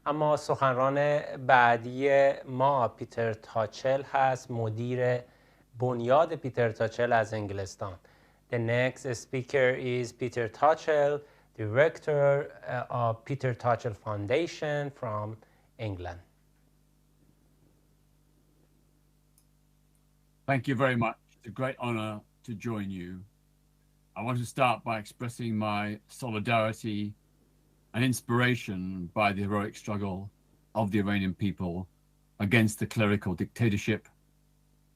اما سخنران بعدی ما پیتر تاچل هست، مدیر بنیاد پیتر تاچل از انگلستان. The next speaker is Peter Tatchell, director of Peter Tatchell Foundation from England. Thank you very much. It's a great honor to join you. I want to start by expressing my solidarity and inspiration by the heroic struggle of the Iranian people against the clerical dictatorship,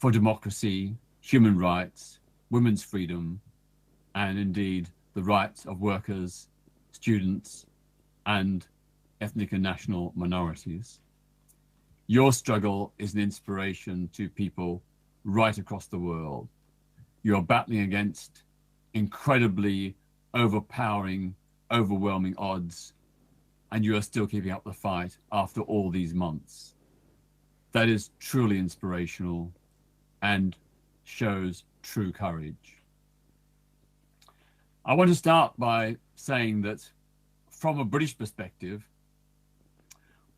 for democracy, human rights, women's freedom, and indeed the rights of workers, students, and ethnic and national minorities. Your struggle is an inspiration to people right across the world. You're battling against incredibly overpowering, overwhelming odds, and you are still keeping up the fight after all these months. That is truly inspirational and shows true courage. I want to start by saying that from a British perspective,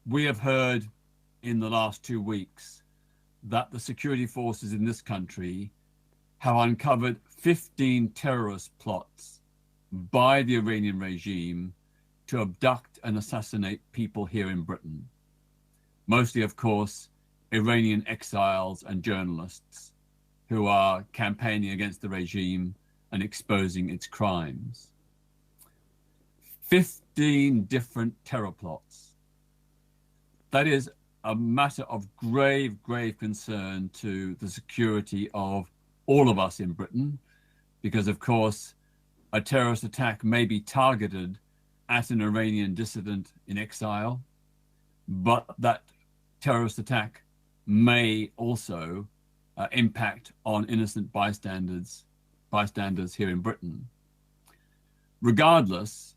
we have heard in the last 2 weeks that the security forces in this country have uncovered 15 terrorist plots by the Iranian regime to abduct and assassinate people here in Britain. Mostly, of course, Iranian exiles and journalists who are campaigning against the regime and exposing its crimes. 15 different terror plots. That is a matter of grave, grave concern to the security of all of us in Britain, because of course a terrorist attack may be targeted at an Iranian dissident in exile, but that terrorist attack may also impact on innocent bystanders here in Britain. Regardless,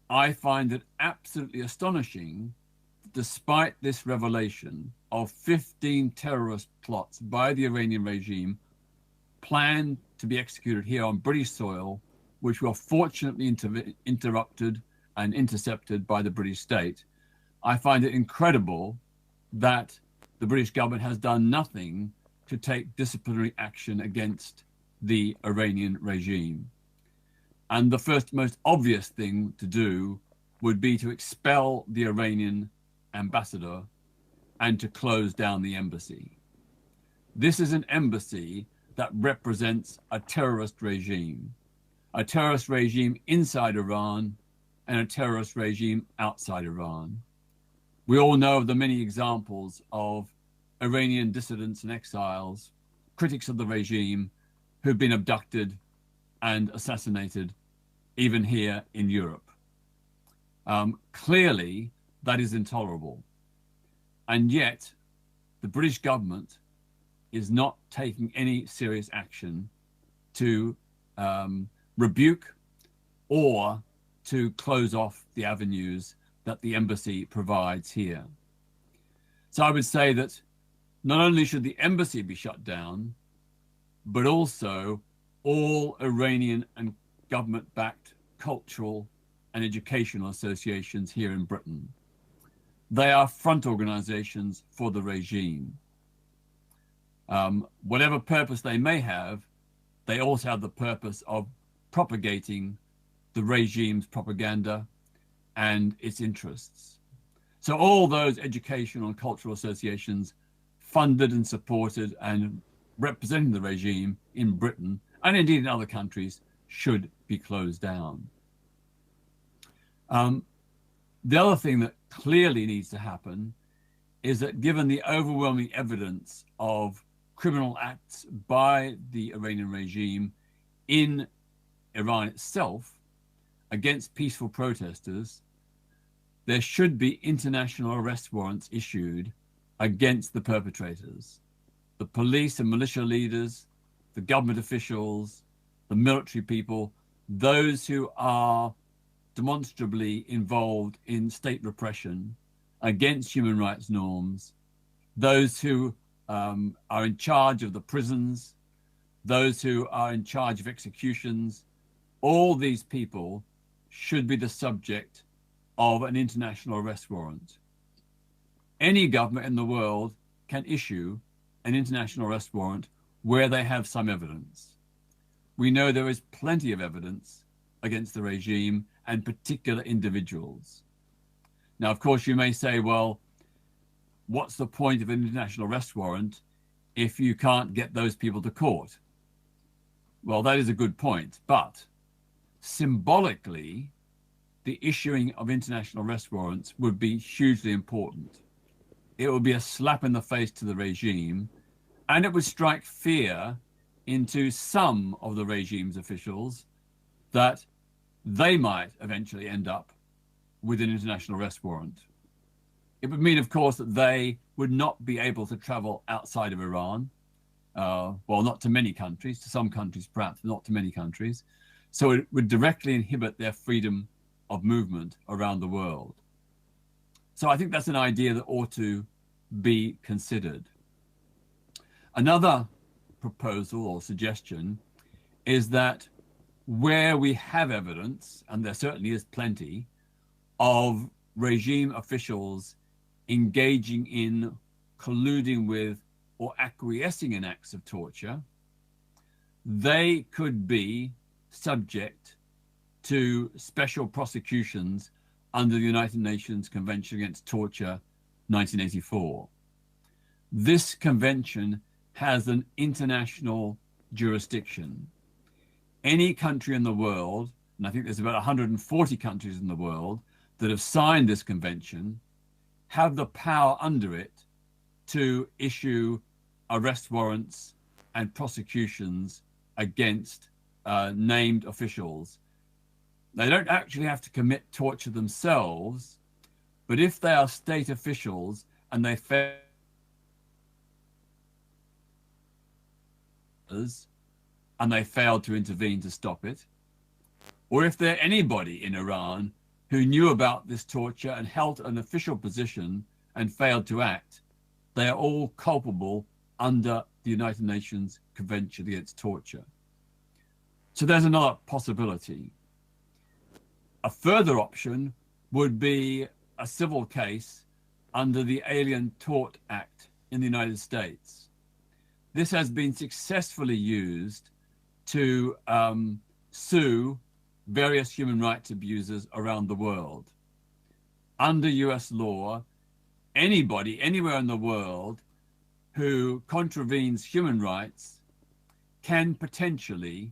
I find it absolutely astonishing, despite this revelation of 15 terrorist plots by the Iranian regime planned to be executed here on British soil, which were fortunately interrupted and intercepted by the British state. I find it incredible that the British government has done nothing to take disciplinary action against the Iranian regime. And the first most obvious thing to do would be to expel the Iranian ambassador and to close down the embassy. This is an embassy that represents a terrorist regime inside Iran and a terrorist regime outside Iran. We all know of the many examples of Iranian dissidents and exiles, critics of the regime, who've been abducted and assassinated, even here in Europe. Clearly, that is intolerable. And yet, the British government is not taking any serious action to rebuke or to close off the avenues that the embassy provides here. So I would say that not only should the embassy be shut down, but also all Iranian and government-backed cultural and educational associations here in Britain. They are front organizations for the regime. Whatever purpose they may have, they also have the purpose of propagating the regime's propaganda and its interests. So all those educational and cultural associations funded and supported and representing the regime in Britain, and indeed in other countries, should be closed down. The other thing that clearly needs to happen is that, given the overwhelming evidence of criminal acts by the Iranian regime in Iran itself against peaceful protesters, there should be international arrest warrants issued against the perpetrators. The police and militia leaders, the government officials, the military people, those who are demonstrably involved in state repression against human rights norms, those who are in charge of the prisons, those who are in charge of executions, all these people should be the subject of an international arrest warrant. Any government in the world can issue an international arrest warrant where they have some evidence. We know there is plenty of evidence against the regime and particular individuals. Now, of course, you may say, well, what's the point of an international arrest warrant if you can't get those people to court? Well, that is a good point, but symbolically, the issuing of international arrest warrants would be hugely important. It would be a slap in the face to the regime, and it would strike fear into some of the regime's officials that they might eventually end up with an international arrest warrant. It would mean, of course, that they would not be able to travel outside of Iran. Well, not to many countries, to some countries perhaps, not to many countries. So it would directly inhibit their freedom of movement around the world. So I think that's an idea that ought to be considered. Another proposal or suggestion is that where we have evidence, and there certainly is plenty, of regime officials engaging in, colluding with, or acquiescing in acts of torture, they could be subject to special prosecutions under the United Nations Convention Against Torture 1984. This convention has an international jurisdiction. Any country in the world, and I think there's about 140 countries in the world that have signed this convention, have the power under it to issue arrest warrants and prosecutions against named officials. They don't actually have to commit torture themselves, but if they are state officials and they fail to intervene to stop it, or if they're anybody in Iran who knew about this torture and held an official position and failed to act, they are all culpable under the United Nations Convention Against Torture. So there's another possibility. A further option would be a civil case under the Alien Tort Act in the United States. This has been successfully used to sue various human rights abusers around the world. Under US law, anybody anywhere in the world who contravenes human rights can potentially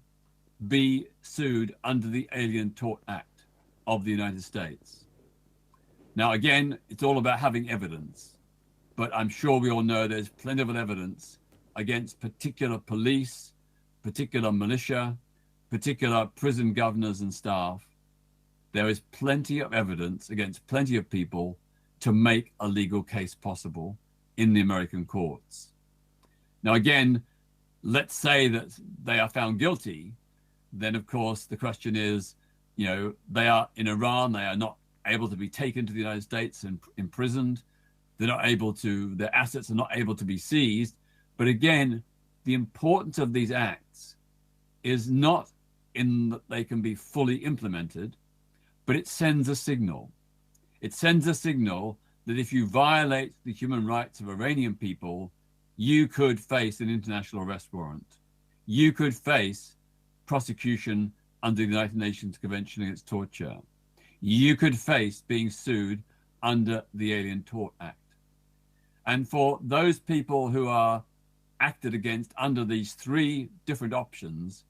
be sued under the Alien Tort Act of the United States. Now, again, it's all about having evidence, but I'm sure we all know there's plenty of evidence against particular police, particular militia, particular prison governors and staff. There is plenty of evidence against plenty of people to make a legal case possible in the American courts. Now, again, let's say that they are found guilty, then of course the question is, you know, they are in Iran, they are not able to be taken to the United States and imprisoned. They're not able to, their assets are not able to be seized. But again, the importance of these acts is not in that they can be fully implemented, but it sends a signal. It sends a signal that if you violate the human rights of Iranian people, you could face an international arrest warrant. You could face prosecution under the United Nations Convention Against Torture. You could face being sued under the Alien Tort Act. And for those people who are acted against under these three different options,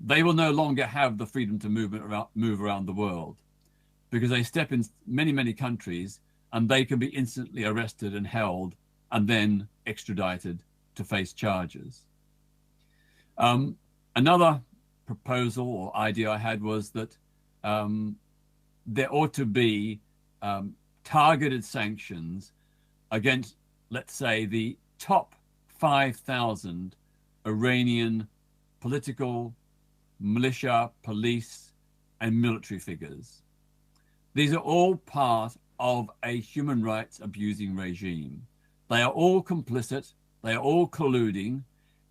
they will no longer have the freedom to move around the world, because they step in many, many countries and they can be instantly arrested and held and then extradited to face charges. Another proposal or idea I had was that there ought to be targeted sanctions against, let's say, the top 5,000 Iranian political, militia, police, and military figures. These are all part of a human rights abusing regime. They are all complicit, they are all colluding,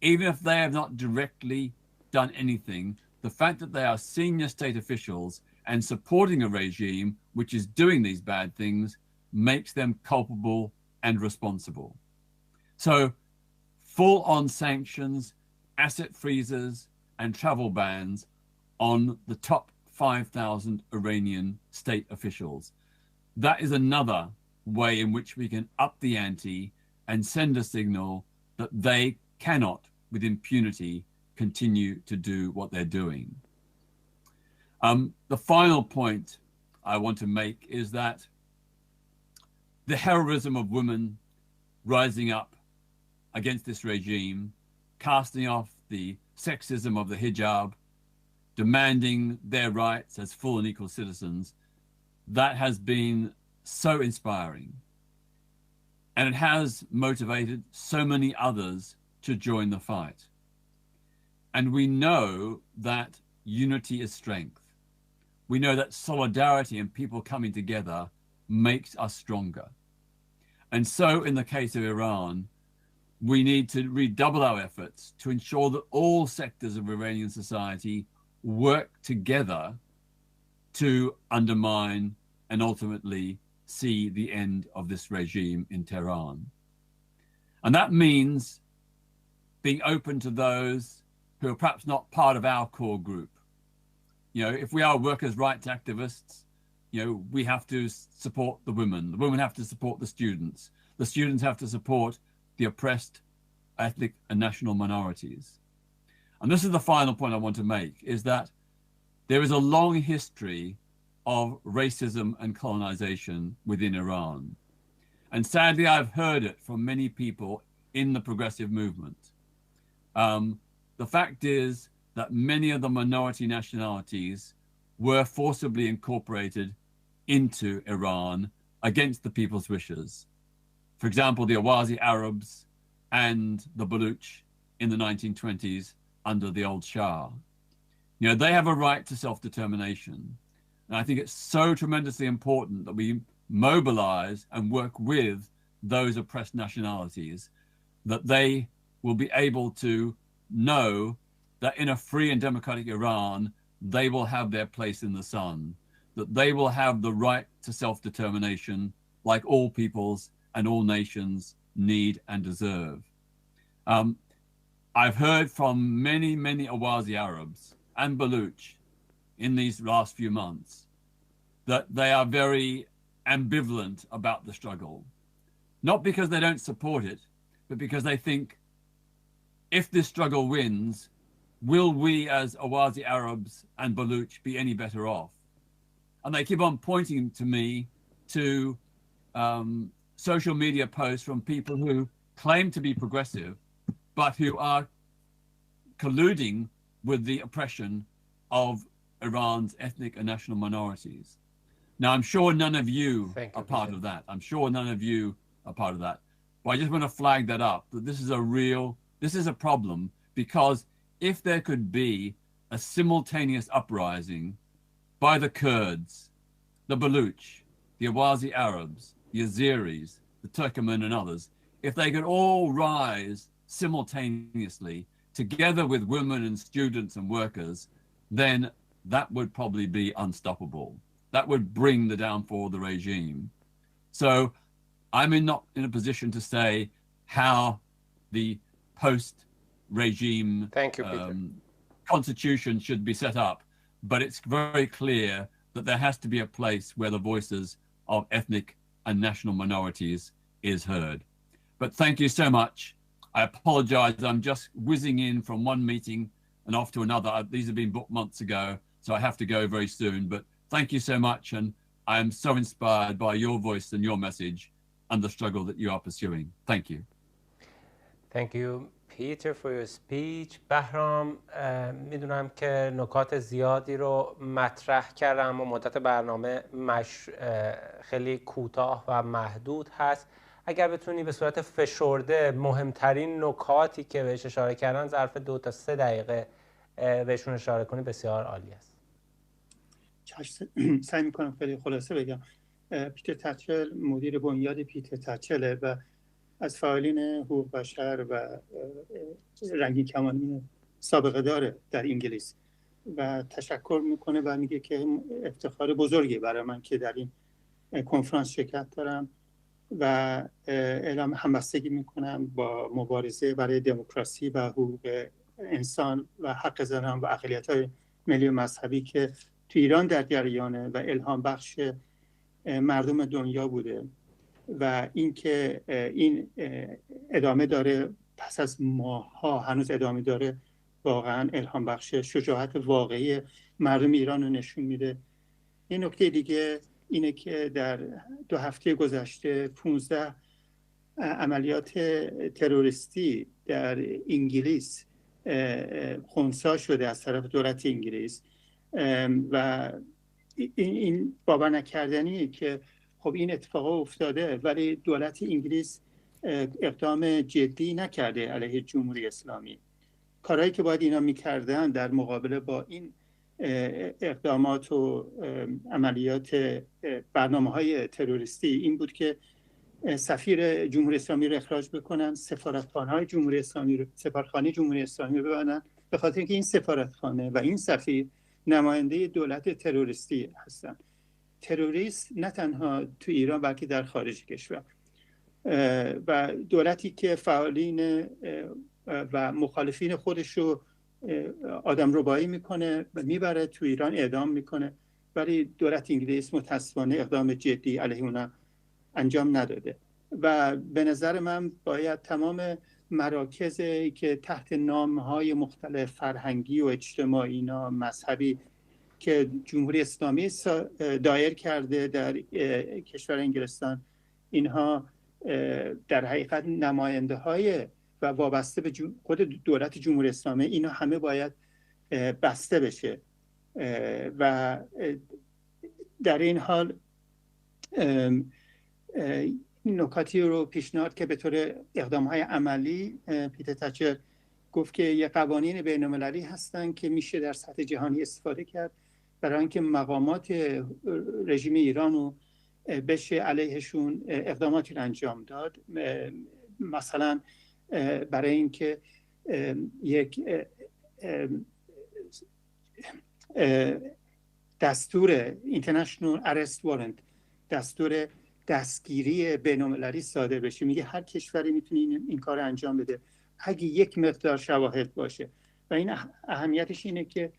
even if they have not directly done anything. The fact that they are senior state officials and supporting a regime which is doing these bad things makes them culpable and responsible. So full-on sanctions, asset freezes, and travel bans on the top 5,000 Iranian state officials. That is another way in which we can up the ante and send a signal that they cannot, with impunity, continue to do what they're doing. The final point I want to make is that the heroism of women rising up against this regime, casting off the sexism of the hijab, demanding their rights as full and equal citizens, that has been so inspiring. And it has motivated so many others to join the fight. And we know that unity is strength. We know that solidarity and people coming together makes us stronger. And so in the case of Iran, we need to redouble our efforts to ensure that all sectors of Iranian society work together to undermine and ultimately see the end of this regime in Tehran. And that means being open to those who are perhaps not part of our core group. You know, if we are workers' rights activists, you know, we have to support the women have to support the students have to support the oppressed ethnic and national minorities. And this is the final point I want to make, is that there is a long history of racism and colonization within Iran. And sadly, I've heard it from many people in the progressive movement. The fact is that many of the minority nationalities were forcibly incorporated into Iran against the people's wishes. For example, the Awazi Arabs and the Baluch in the 1920s under the old Shah. You know, they have a right to self-determination. And I think it's so tremendously important that we mobilize and work with those oppressed nationalities, that they will be able to know that in a free and democratic Iran, they will have their place in the sun, that they will have the right to self-determination like all peoples and all nations need and deserve. I've heard from many, many Awazi Arabs and Baluch in these last few months that they are very ambivalent about the struggle. Not because they don't support it, but because they think if this struggle wins, will we as Awazi Arabs and Baluch be any better off? And they keep on pointing to me to social media posts from people who claim to be progressive, but who are colluding with the oppression of Iran's ethnic and national minorities. Now, I'm sure none of you are part of that. I'm sure none of you are part of that. But I just want to flag that up, that this is a problem, because if there could be a simultaneous uprising by the Kurds, the Baluch, the Awazi Arabs, the Azeris, the Turkmen and others, if they could all rise simultaneously together with women and students and workers, then that would probably be unstoppable. That would bring the downfall of the regime. So I'm not in a position to say how the post-regime constitution should be set up, but it's very clear that there has to be a place where the voices of ethnic and national minorities is heard. But thank you so much. I apologize. I'm just whizzing in from one meeting and off to another. These have been booked months ago, so I have to go very soon. But thank you so much. And I am so inspired by your voice and your message and the struggle that you are pursuing. Thank you. Thank you, Peter, for your speech. بهرام، میدونم که نکات زیادی رو مطرح کردم و مدت برنامه خیلی کوتاه و محدود هست. اگر بتونی به صورت فشرده مهمترین نکاتی که بهش اشاره کردن ظرف 2 تا 3 دقیقه بهشون اشاره کنی بسیار عالی است. سعی میکنم خیلی خلاصه بگم. پیتر تچل مدیر بنیاد پیتر تچله و از فعالین حقوق بشر و رنگین کمانی سابقه داره در انگلیس. و تشکر میکنه و میگه که افتخار بزرگی برای من که در این کنفرانس شرکت دارم و اعلام همبستگی میکنم با مبارزه برای دموکراسی و حقوق انسان و حق زنان و اقلیت‌های ملی و مذهبی که تو ایران در جریانه و الهام بخش مردم دنیا بوده و اینکه این ادامه داره، پس از ماه‌ها هنوز ادامه داره، واقعا الهام بخش. شجاعت واقعی مردم ایران رو نشون میده. این نکته دیگه اینه که در 2 هفته گذشته 15 عملیات تروریستی در انگلیس خنثی شده از طرف دولت انگلیس و این باور نکردنیه که خب این اتفاق افتاده ولی دولت انگلیس اقدام جدی نکرده علیه جمهوری اسلامی. کارهایی که باید اینا میکردن در مقابله با این اقدامات و عملیات برنامه‌های تروریستی این بود که سفیر جمهوری اسلامی رو اخراج بکنن، سفارتخانه‌های جمهوری اسلامی رو، سفارتخانه جمهوری اسلامی رو ببندن، به خاطر اینکه این سفارتخانه و این سفیر نماینده دولت تروریستی هستن. تروریست نه تنها تو ایران بلکه در خارج کشور و دولتی که فعالین و مخالفین خودش رو آدمربایی میکنه و میبره تو ایران اعدام میکنه، ولی دولت انگلیس متاسفانه اقدام جدی علیه اونا انجام نداده و به نظر من باید تمام مراکزی که تحت نامهای مختلف فرهنگی و اجتماعی مذهبی که جمهوری اسلامی دایر کرده در کشور انگلستان، اینها در حقیقت نماینده های و وابسته به خود دولت جمهوری اسلامی، اینا همه باید بسته بشه و در این حال نکاتی رو پیشنهاد که به طور اقدام‌های عملی پیتر تچل گفت که یه قوانین بین‌المللی هستن که میشه در سطح جهانی استفاده کرد برای اینکه مقامات رژیم ایران رو بشه علیهشون اقداماتی رو انجام داد. مثلا برای اینکه یک دستور International Arrest Warrant، دستور دستگیری بین‌المللی صادر بشه. میگه هر کشوری میتونه این کار انجام بده اگه یک مقدار شواهد باشه و این اهمیتش اینه که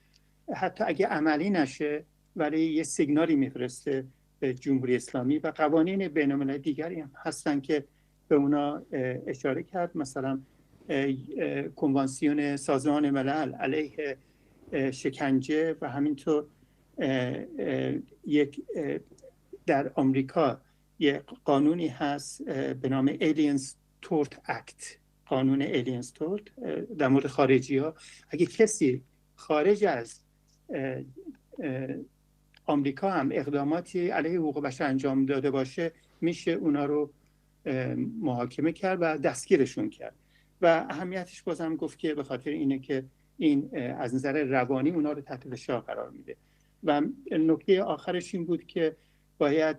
حتی اگه عملی نشه ولی یه سیگنالی میفرسته به جمهوری اسلامی. و قوانین بین‌المللی دیگری هم هستن که به اونا اشاره کرد، مثلا کنوانسیون سازمان ملل علیه شکنجه و همینطور یک در آمریکا یک قانونی هست به نام Aliens Tort Act، قانون Aliens Tort در مورد خارجی ها. اگه کسی خارج از آمریکا هم اقداماتی علیه حقوق بشر انجام داده باشه میشه اونا رو محاکمه کرد و دستگیرشون کرد. و اهمیتش بازم گفت که به خاطر اینه که این از نظر روانی اونا رو تحت فشار قرار میده. و نکته آخرش این بود که باید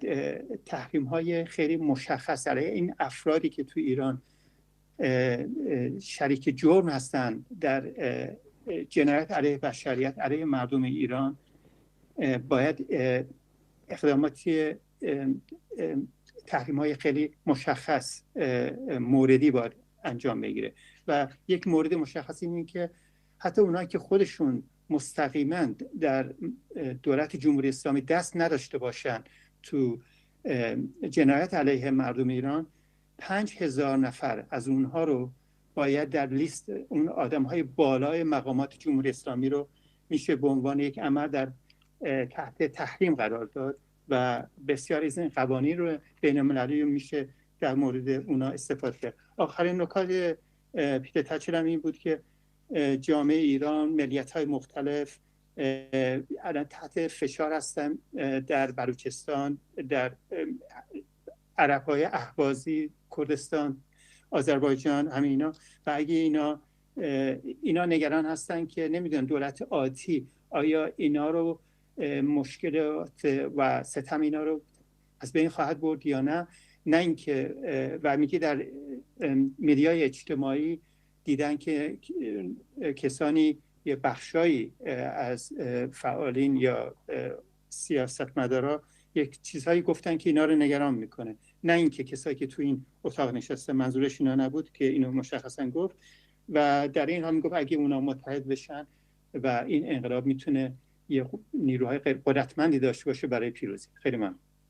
تحریم‌های خیلی مشخص علیه این افرادی که تو ایران شریک جرم هستن در جنایت علیه بشریت علیه مردم ایران، باید اقداماتی تحریم‌های خیلی مشخص موردی باید انجام بگیره. و یک مورد مشخص اینه که حتی اونایی که خودشون مستقیما در دولت جمهوری اسلامی دست نداشته باشن تو جنایت علیه مردم ایران، 5000 نفر از اونها رو باید در لیست اون آدم‌های بالای مقامات جمهوری اسلامی رو میشه به عنوان یک عمل در تحت تحریم قرار داد و بسیاری از این قوانین رو بین‌المللی رو میشه در مورد اونا استفاده کرد. آخرین نکات پیتر تچل هم این بود که جامعه ایران، ملیت‌های مختلف الان تحت فشار هستن در بلوچستان، در عرب‌های اهوازی، کردستان، آذربایجان، همه اینا. و اگه اینا نگران هستن که نمیدونن دولت آتی آیا اینا رو مشکلات و ستم اینا رو از بین خواهد برد یا نه. نه اینکه و میگه در مدیای اجتماعی دیدن که کسانی یه بخشایی از فعالین یا سیاستمدارا یک چیزهایی گفتن که اینا رو نگران میکنه، نه اینکه کسایی که تو این اتاق نشسته منظورش اینا نبود که اینو مشخصا گفت، و در این حال میگفت اگه اونا متحد بشن و این انقلاب میتونه یه نیروهای غیر قدرتمندی داشته باشه برای پیروزی. خیلی ممنون.